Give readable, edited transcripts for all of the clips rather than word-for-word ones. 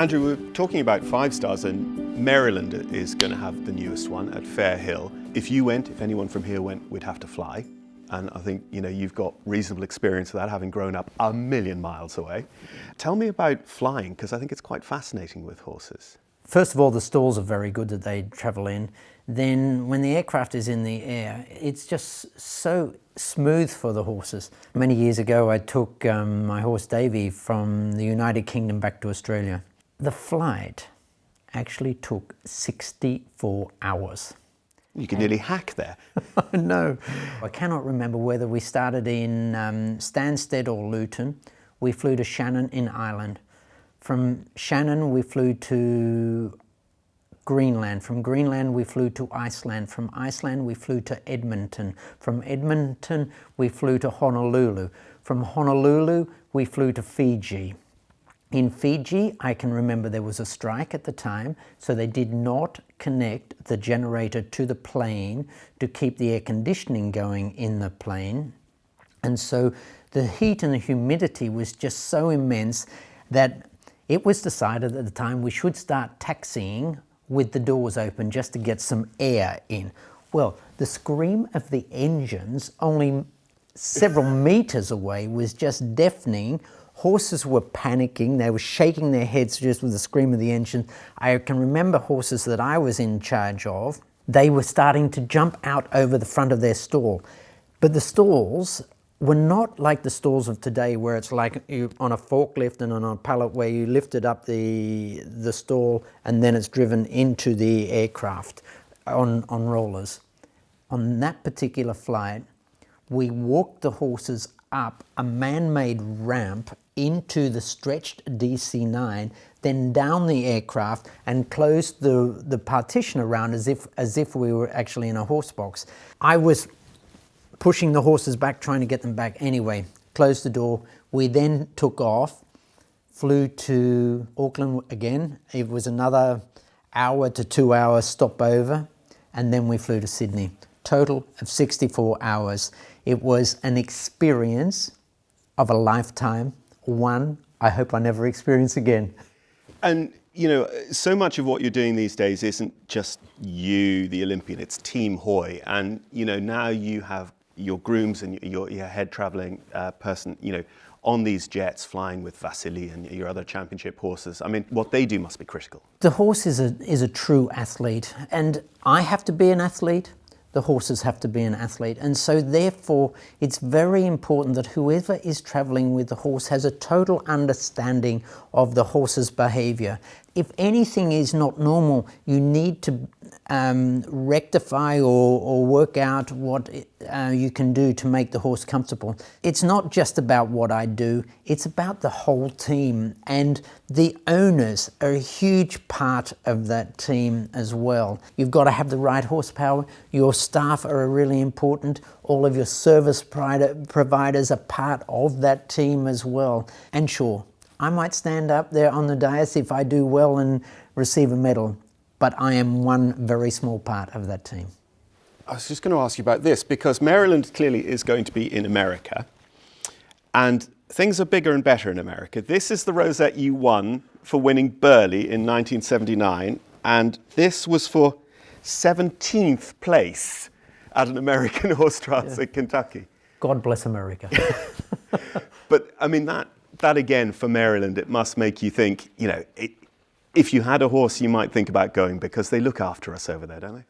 Andrew, we're talking about 5 stars, and Maryland is going to have the newest one at Fair Hill. If you went, if anyone from here went, we'd have to fly. And I think, you've got reasonable experience of that, having grown up a million miles away. Tell me about flying, because I think it's quite fascinating with horses. First of all, the stalls are very good that they travel in. Then when the aircraft is in the air, it's just so smooth for the horses. Many years ago, I took my horse Davey from the United Kingdom back to Australia. The flight actually took 64 hours. You could nearly hack there. No. I cannot remember whether we started in Stansted or Luton. We flew to Shannon in Ireland. From Shannon, we flew to Greenland. From Greenland, we flew to Iceland. From Iceland, we flew to Edmonton. From Edmonton, we flew to Honolulu. From Honolulu, we flew to Fiji. In Fiji, I can remember there was a strike at the time, so they did not connect the generator to the plane to keep the air conditioning going in the plane. And so the heat and the humidity was just so immense that it was decided at the time we should start taxiing with the doors open just to get some air in. Well, the scream of the engines only several meters away was just deafening. Horses were panicking, they were shaking their heads just with the scream of the engine. I can remember horses that I was in charge of, they were starting to jump out over the front of their stall. But the stalls were not like the stalls of today, where it's like you on a forklift and on a pallet where you lifted up the stall and then it's driven into the aircraft on rollers. On that particular flight, we walked the horses up a man-made ramp into the stretched DC-9, then down the aircraft and closed the partition around as if we were actually in a horse box. I was pushing the horses back, trying to get them back anyway. Closed the door. We then took off, flew to Auckland again. It was another hour to 2 hour stopover, and then we flew to Sydney. Total of 64 hours. It was an experience of a lifetime, one I hope I never experience again. And, so much of what you're doing these days isn't just you, the Olympian, it's Team Hoy. And, now you have your grooms and your head traveling person, on these jets flying with Vasily and your other championship horses. I mean, what they do must be critical. The horse is a true athlete, and I have to be an athlete. The horses have to be an athlete. And so therefore, it's very important that whoever is traveling with the horse has a total understanding of the horse's behavior. If anything is not normal, you need to rectify or work out what you can do to make the horse comfortable. It's not just about what I do, it's about the whole team, and the owners are a huge part of that team as well. You've got to have the right horsepower, your staff are really important, all of your service providers are part of that team as well. And sure, I might stand up there on the dais if I do well and receive a medal, but I am one very small part of that team. I was just going to ask you about this, because Maryland clearly is going to be in America, and things are bigger and better in America. This is the rosette you won for winning Burghley in 1979, and this was for 17th place at an American horse trials in Kentucky. God bless America. But I mean, that again, for Maryland, it must make you think, if you had a horse, you might think about going, because they look after us over there, don't they?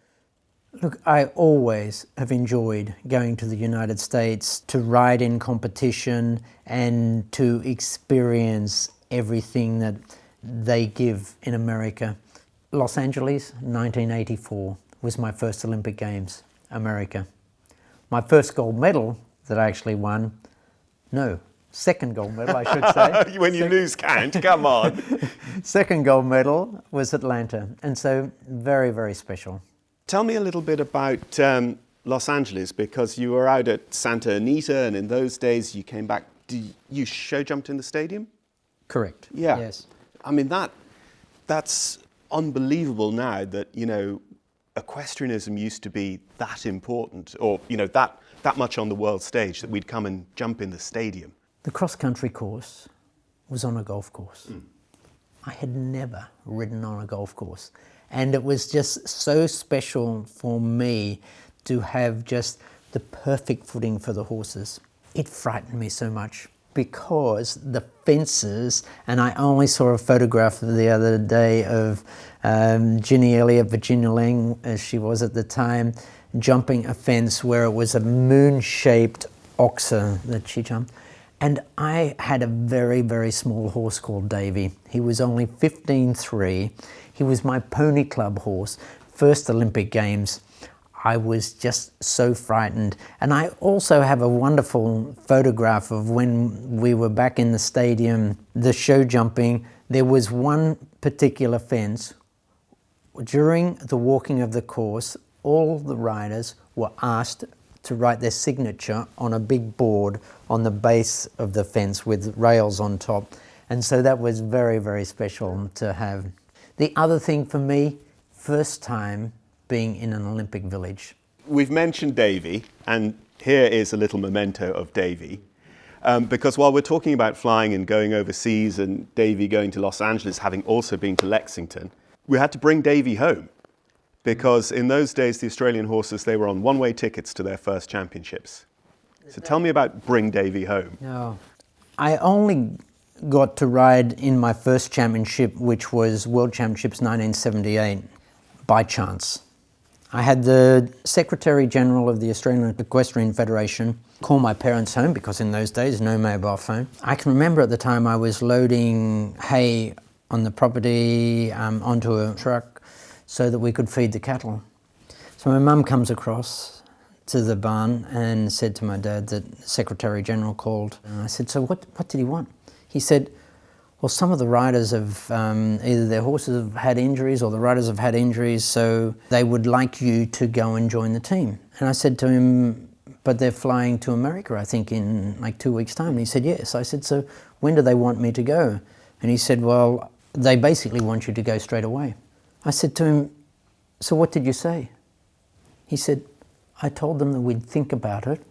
Look, I always have enjoyed going to the United States to ride in competition and to experience everything that they give in America. Los Angeles, 1984, was my first Olympic Games, America. My first gold medal that I actually won, second gold medal, I should say. When you lose count, come on. Second gold medal was Atlanta, and so very, very special. Tell me a little bit about Los Angeles, because you were out at Santa Anita, and in those days you came back. You show jumped in the stadium? Correct. Yeah. Yes. I mean, that's unbelievable now that, equestrianism used to be that important, or, that much on the world stage, that we'd come and jump in the stadium. The cross-country course was on a golf course. I had never ridden on a golf course. And it was just so special for me to have just the perfect footing for the horses. It frightened me so much because the fences, and I only saw a photograph the other day of Ginny Elliott, Virginia Lang, as she was at the time, jumping a fence where it was a moon-shaped oxer that she jumped. And I had a very, very small horse called Davey. He was only 15.3. He was my pony club horse, first Olympic Games. I was just so frightened. And I also have a wonderful photograph of when we were back in the stadium, the show jumping. There was one particular fence. During the walking of the course, all the riders were asked to write their signature on a big board on the base of the fence with rails on top. And so that was very, very special to have. The other thing for me, first time being in an Olympic village. We've mentioned Davey, and here is a little memento of Davey. Because while we're talking about flying and going overseas and Davey going to Los Angeles, having also been to Lexington, we had to bring Davey home. Because in those days, the Australian horses, they were on one-way tickets to their first championships. So tell me about Bring Davey Home. No, I only got to ride in my first championship, which was World Championships 1978, by chance. I had the Secretary General of the Australian Equestrian Federation call my parents home, because in those days, no mobile phone. I can remember at the time I was loading hay on the property onto a truck so that we could feed the cattle. So my mum comes across to the barn and said to my dad that the Secretary General called. And I said, so what did he want? He said, well, some of the riders have, either their horses have had injuries or the riders have had injuries, so they would like you to go and join the team. And I said to him, but they're flying to America, I think, in like 2 weeks' time. And he said, yes. I said, so when do they want me to go? And he said, well, they basically want you to go straight away. I said to him, so what did you say? He said, I told them that we'd think about it.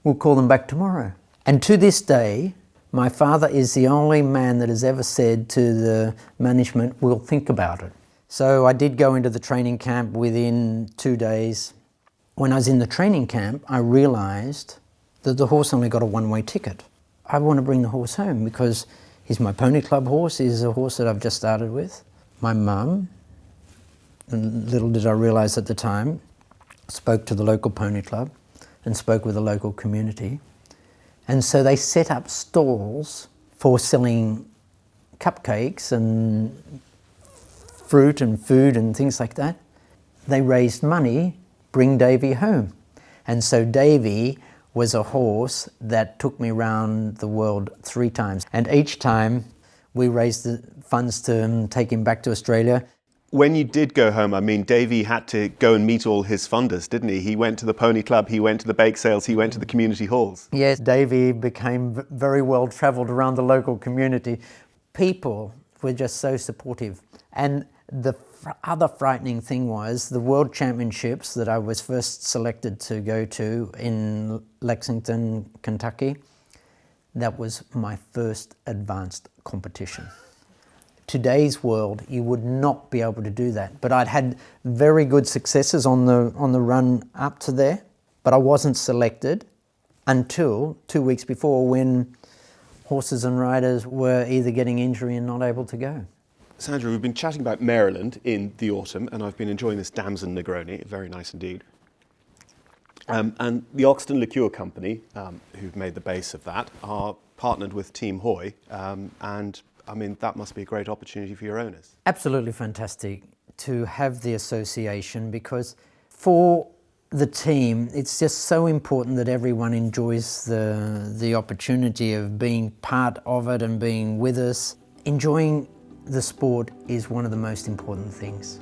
We'll call them back tomorrow. And to this day, my father is the only man that has ever said to the management, we'll think about it. So I did go into the training camp within 2 days. When I was in the training camp, I realized that the horse only got a one-way ticket. I want to bring the horse home because he's my pony club horse. He's a horse that I've just started with. My mum, and little did I realize at the time, spoke to the local pony club and spoke with the local community. And so they set up stalls for selling cupcakes and fruit and food and things like that. They raised money, bring Davey home. And so Davey was a horse that took me around the world 3 times. And each time we raised the funds to take him back to Australia. When you did go home, I mean, Davey had to go and meet all his funders, didn't he? He went to the pony club, he went to the bake sales, he went to the community halls. Yes, Davey became very well travelled around the local community. People were just so supportive. And the other frightening thing was the World Championships that I was first selected to go to in Lexington, Kentucky. That was my first advanced competition. Today's world, you would not be able to do that. But I'd had very good successes on the run up to there, but I wasn't selected until 2 weeks before, when horses and riders were either getting injury and not able to go. Sandra, we've been chatting about Maryland in the autumn, and I've been enjoying this Damson Negroni, very nice indeed. And the Oxton Liqueur Company, who've made the base of that, are partnered with Team Hoy, and I mean, that must be a great opportunity for your owners. Absolutely fantastic to have the association, because for the team, it's just so important that everyone enjoys the opportunity of being part of it and being with us. Enjoying the sport is one of the most important things.